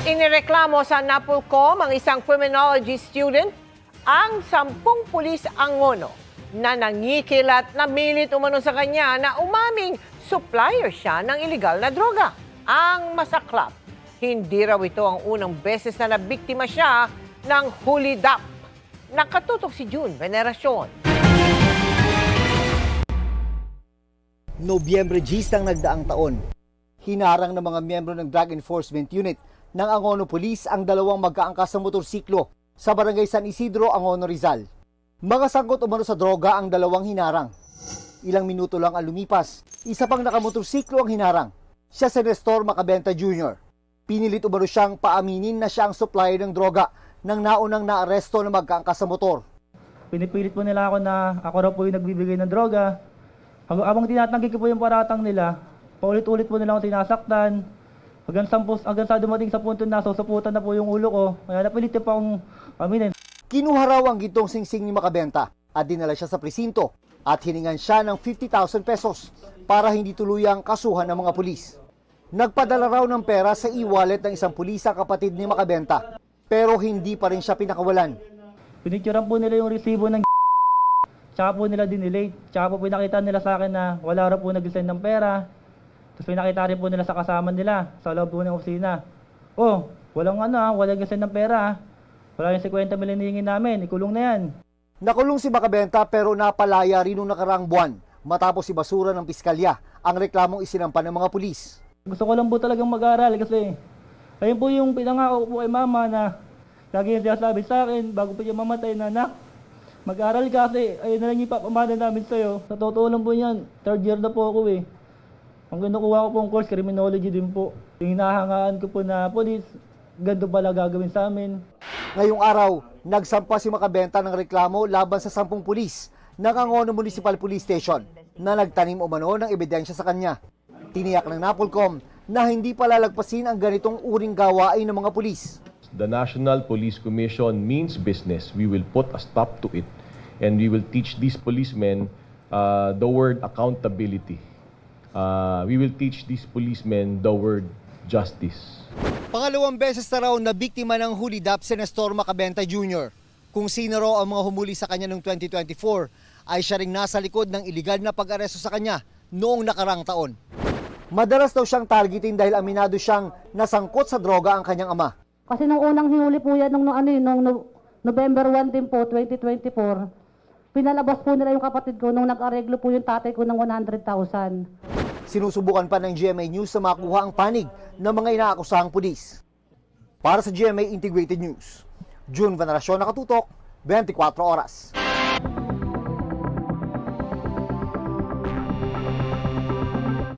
Inireklamo sa Napolcom ang isang criminology student ang 10 pulis Angono na nangikilat na milit umano sa kanya na umaming supplier siya ng iligal na droga. Ang masaklap, hindi raw ito ang unang beses na nabiktima siya ng hulidap. Nakatutok si June Veneracion. Nobyembre 10 ng nagdaang taon, hinarang ng mga miyembro ng Drug Enforcement Unit ng Angono Police ang dalawang magkaangkas na motorsiklo sa barangay San Isidro, Angono, Rizal. Mga sangkot umano sa droga ang dalawang hinarang. Ilang minuto lang ang lumipas, isa pang nakamotorsiklo ang hinarang. Siya si Nestor Macabenta Jr. Pinilit umano siyang paaminin na siya ang supplier ng droga nang naunang naaresto na magkaangkas sa motor. Pinipilit po nila ako na ako raw po yung nagbibigay ng droga. Habang tinatanggi ko po yung paratang nila, paulit-ulit po nila ako tinasaktan. Hanggang sa dumating sa punto na susuputan na po yung ulo ko, kaya napilit pa akong aminin. Kinuha raw ang gintong singsing ni Macabenta at dinala siya sa presinto at hiningan siya ng 50,000 pesos para hindi tuluyang kasuhan ng mga pulis. Nagpadala raw ng pera sa e-wallet ng isang pulis ang kapatid ni Macabenta, pero hindi pa rin siya pinakawalan. Pinicturean po nila yung resibo ng tsaka po nila dinelete, tsaka po pinakita nila sa akin na wala raw po nag-send ng pera. Tapos pinakita rin po nila sa kasama nila sa loob po ng opisina. Oh, walang nag-send ng pera. Wala yung 50 mil hinihingin namin, ikulong na yan. Nakulong si Macabenta pero napalaya rin noong nakaraang buwan matapos ibasura ng piskalya ang reklamong isinampan ng mga pulis. Gusto ko lang po talagang mag-aral kasi ayun po yung pinangako po kay mama na lagi yung sinasabi sa akin bago po siya mamatay na anak. Mag-aral ka kasi ayun na lang yung ipapamana namin sa'yo. Sa totoo lang po yan, 3rd year na po ako eh. Ang kinukuha ko pong course, criminology din po. Yung hinahangaan ko po na police, ganito pala gagawin sa amin. Ngayong araw, nagsampa si Macabenta ng reklamo laban sa 10 pulis ng Angono Municipal Police Station na nagtanim umano ng ebidensya sa kanya. Tiniyak ng Napolcom na hindi palalagpasin ang ganitong uring gawain ng mga pulis. The National Police Commission means business. We will put a stop to it and we will teach these policemen the word accountability. We will teach these policemen the word justice. Pangalawang beses na raw na biktima ng hulidap si Nestor Macabenta Jr. Kung sino raw ang mga humuli sa kanya noong 2024 ay siya ring nasa likod ng iligal na pag-aresto sa kanya noong nakarang taon. Madalas daw siyang targetin dahil aminado siyang nasangkot sa droga ang kanyang ama. Kasi nung unang hinuli po yan, nung November 1 din po, 2024, pinalabas po nila yung kapatid ko nung nag-areglo po yung tatay ko ng 100,000. Sinusubukan pa ng GMA News na makuha ang panig ng mga inaakusahang pulis. Para sa GMA Integrated News, June Veneracion, nakatutok, 24 oras.